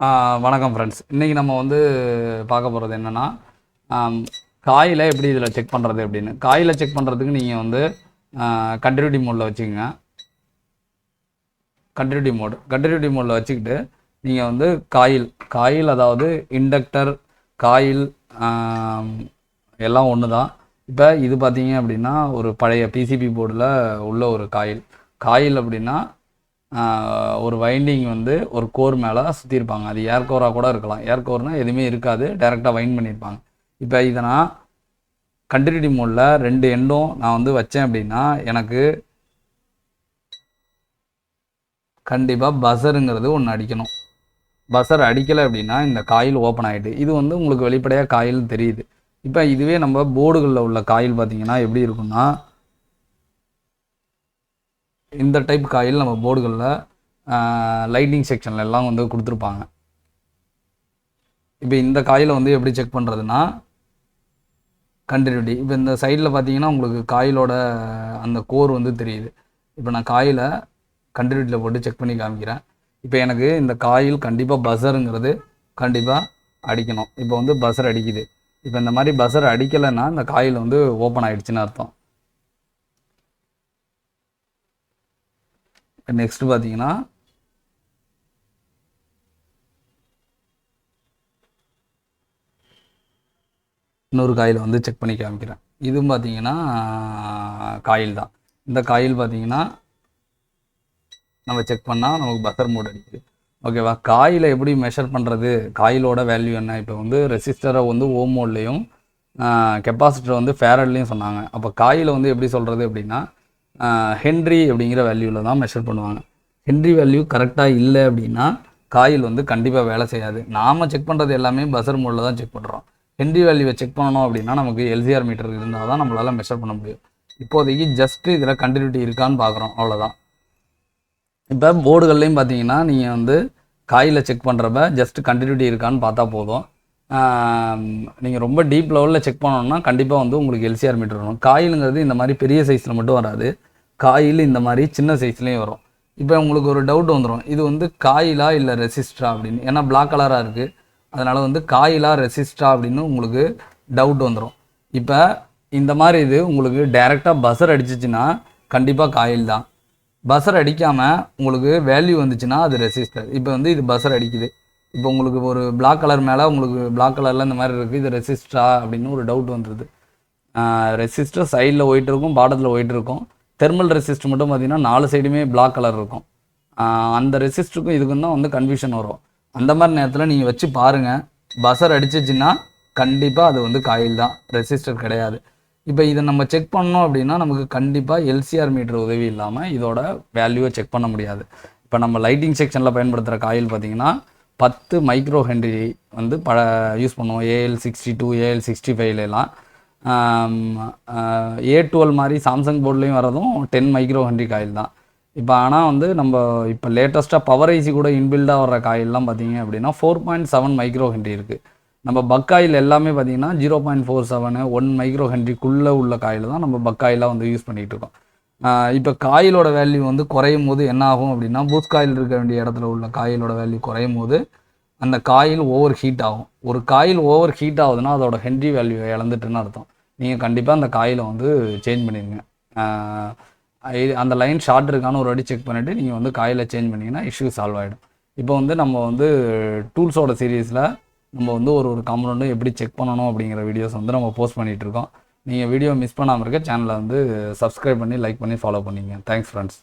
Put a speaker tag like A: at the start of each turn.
A: வணக்கம் ஃப்ரெண்ட்ஸ். இன்றைக்கி நம்ம வந்து பார்க்க போகிறது என்னென்னா, காயில் எப்படி இதில் செக் பண்ணுறது அப்படின்னு. காயில் செக் பண்ணுறதுக்கு நீங்கள் வந்து கண்டினியூட்டி மோடில் வச்சுக்கோங்க. கண்டினியூட்டி மோடில் வச்சுக்கிட்டு நீங்கள் வந்து காயில் அதாவது இண்டக்டர், காயில் எல்லாம் ஒன்று தான். இப்போ இது பார்த்தீங்க அப்படின்னா ஒரு பழைய பிசிபி போர்டில் உள்ள ஒரு காயில் அப்படின்னா ஒரு வைண்டிங் வந்து ஒரு கோர் மேலே சுற்றிருப்பாங்க. அது ஏர் கோராக கூட இருக்கலாம். ஏர் கோர்னால் எதுவுமே இருக்காது, டைரெக்டாக வைண்ட் பண்ணியிருப்பாங்க. இப்போ இதை நான் கண்டினியூட்டி மோடில் 2 எண்டும் நான் வந்து வச்சேன் அப்படின்னா எனக்கு கண்டிப்பாக பஸருங்கிறது ஒன்று அடிக்கணும். பஸர் அடிக்கலை அப்படின்னா இந்த காயில் ஓப்பன் ஆகிட்டு இது வந்து உங்களுக்கு வெளிப்படையாக காயில்னு தெரியுது. இப்போ இதுவே நம்ம போர்டுகளில் உள்ள காயில் பார்த்திங்கன்னா எப்படி இருக்குன்னா, இந்த டைப் காயில் நம்ம போர்டுகளில் லைட்டிங் செக்ஷனில் எல்லாம் வந்து கொடுத்துருப்பாங்க. இப்போ இந்த காயில் வந்து எப்படி செக் பண்ணுறதுன்னா கண்டினியூட்டி. இப்போ இந்த சைடில் பார்த்தீங்கன்னா உங்களுக்கு காயிலோட அந்த கோர் வந்து தெரியுது. இப்போ நான் காயிலை கண்டினியூட்டியில் போட்டு செக் பண்ணி காமிக்கிறேன். இப்போ எனக்கு இந்த காயில் கண்டிப்பாக பஸருங்கிறது கண்டிப்பாக அடிக்கணும். இப்போ வந்து பஸர் அடிக்குது. இப்போ இந்த மாதிரி பஸர் அடிக்கலைன்னா இந்த காயில் வந்து ஓப்பன் ஆகிடுச்சின்னு அர்த்தம். நெக்ஸ்ட்டு பார்த்தீங்கன்னா இன்னொரு காயில் வந்து செக் பண்ணி காமிக்கிறேன். இதுவும் பார்த்தீங்கன்னா காயில் தான். இந்த காயில் பார்த்தீங்கன்னா நம்ம செக் பண்ணால் நமக்கு பஸர் மோட் அடிக்குது. ஓகேவா? காயிலை எப்படி மெஷர் பண்ணுறது, காயிலோட வேல்யூ என்ன? இப்போ வந்து ரெசிஸ்டரை வந்து ஓம் மோட்லேயும் கெப்பாசிட்டரை வந்து ஃபேரட்லேயும் சொன்னாங்க. அப்போ காயிலை வந்து எப்படி சொல்கிறது அப்படின்னா ஹென்ரி அப்படிங்கிற வேல்யூவில் தான் மெஷர் பண்ணுவாங்க. ஹென்ரி வேல்யூ கரெக்டாக இல்லை அப்படின்னா காயில் வந்து கண்டிப்பாக வேலை செய்யாது. நாம் செக் பண்ணுறது எல்லாமே பஸர் மோடில் தான் செக் பண்ணுறோம். ஹென்ரி வேல்யூவை செக் பண்ணணும் அப்படின்னா நமக்கு எல்சிஆர் மீட்டர் இருந்தால் தான் நம்மளால் மெஷர் பண்ண முடியும். இப்போதைக்கு ஜஸ்ட்டு இதில் கண்டினியூட்டி இருக்கான்னு பார்க்குறோம், அவ்வளோதான். இப்போ போர்டுகள்லையும் பார்த்தீங்கன்னா நீங்கள் வந்து காயில் செக் பண்ணுறப்ப ஜஸ்ட் கண்டினியூட்டி இருக்கான்னு பார்த்தா போதும். நீங்கள் ரொம்ப டீப் லெவலில் செக் பண்ணணும்னா கண்டிப்பாக வந்து உங்களுக்கு எல்சிஆர் மீட்டர் வரும். காயிலுங்கிறது இந்த மாதிரி பெரிய சைஸில் மட்டும் வராது, காயில் இந்த மாதிரி சின்ன சைஸ்லேயும் வரும். இப்போ உங்களுக்கு ஒரு டவுட் வந்துடும், இது வந்து காயிலா இல்லை ரெசிஸ்டரா அப்படின்னு. ஏன்னா பிளாக் கலராக இருக்குது, அதனால் வந்து காயிலா ரெசிஸ்டரா அப்படின்னு உங்களுக்கு டவுட் வந்துடும். இப்போ இந்த மாதிரி இது உங்களுக்கு டைரெக்டாக பஸர் அடிச்சிச்சின்னா கண்டிப்பாக காயில் தான். பஸர் அடிக்காமல் உங்களுக்கு வேல்யூ வந்துச்சுன்னா அது ரெசிஸ்டர். இப்போ வந்து இது பஸர் அடிக்குது. இப்போ உங்களுக்கு ஒரு பிளாக் கலர் மேலே உங்களுக்கு பிளாக் கலரில் இந்த மாதிரி இருக்குது, இது ரெசிஸ்டரா அப்படின்னு ஒரு டவுட் வந்துடுது. ரெசிஸ்டர் சைடில் ஒயிட் இருக்கும், பாட்டத்தில் ஒயிட் இருக்கும். தெர்மல் ரெசிஸ்டர் மட்டும் பார்த்திங்கன்னா 4 சைடுமே பிளாக் கலர் இருக்கும். அந்த ரெசிஸ்டருக்கும் இதுக்கும் தான் வந்து கன்ஃபியூஷன் வரும். அந்த மாதிரி நேரத்தில் நீங்கள் வச்சு பாருங்கள், பஸர் அடிச்சிச்சின்னா கண்டிப்பாக அது வந்து காயில் தான், ரெசிஸ்டர் கிடையாது. இப்போ இதை நம்ம செக் பண்ணோம் அப்படின்னா நமக்கு கண்டிப்பாக எல்சிஆர் மீட்டர் உதவி இல்லாமல் இதோட வேல்யூவை செக் பண்ண முடியாது. இப்போ நம்ம லைட்டிங் செக்ஷனில் பயன்படுத்துகிற காயில் பார்த்திங்கன்னா 10 மைக்ரோ ஹென்ரி வந்து யூஸ் பண்ணுவோம். AL62, AL65லாம் A12 மாதிரி சாம்சங் போர்ட்லேயும் வரதும் 10 மைக்ரோ ஹென்ரி காயில் தான். இப்போ ஆனால் வந்து நம்ம இப்போ லேட்டஸ்ட்டாக பவர் ஐசி கூட இன்பில்டாக வர்ற காயிலெலாம் பார்த்திங்க அப்படின்னா 4.7 மைக்ரோ ஹென்ரி இருக்குது. நம்ம பக்காயில் எல்லாமே பார்த்திங்கன்னா 0.47 1 மைக்ரோ ஹென்ரிக்குள்ளே உள்ள காயில் தான் நம்ம பக்காயிலாக வந்து யூஸ் பண்ணிகிட்டு இருக்கோம். இப்போ காயிலோட வேல்யூ வந்து குறையும் போது என்ன ஆகும் அப்படின்னா, பூஸ்ட் காயில் இருக்க வேண்டிய இடத்துல உள்ள காயிலோட வேல்யூ குறையும் போது அந்த காயில் ஓவர் ஹீட் ஆகும். ஒரு காயில் ஓவர் ஹீட் ஆகுதுன்னா அதோட ஹென்ரி வேல்யூ இழந்துட்டுன்னு அர்த்தம். நீங்கள் கண்டிப்பாக அந்த காயிலை வந்து சேஞ்ச் பண்ணிடுங்க. அந்த லைன் ஷார்ட் இருக்கான்னு ஒரு வாட்டி செக் பண்ணிவிட்டு நீங்கள் வந்து காயிலை சேஞ்ச் பண்ணிங்கன்னா இஷ்யூ சால்வ் ஆகிடும். இப்போ வந்து நம்ம வந்து டூல்ஸோட சீரீஸில் நம்ம வந்து ஒரு காம்பனண்ட்டும் எப்படி செக் பண்ணணும் அப்படிங்கிற வீடியோஸ் வந்து நம்ம போஸ்ட் பண்ணிகிட்ருக்கோம். நீங்கள் வீடியோ மிஸ் பண்ணாமல் இருக்க சேனலை வந்து சப்ஸ்கிரைப் பண்ணி லைக் பண்ணி ஃபாலோ பண்ணிங்க. Thanks friends.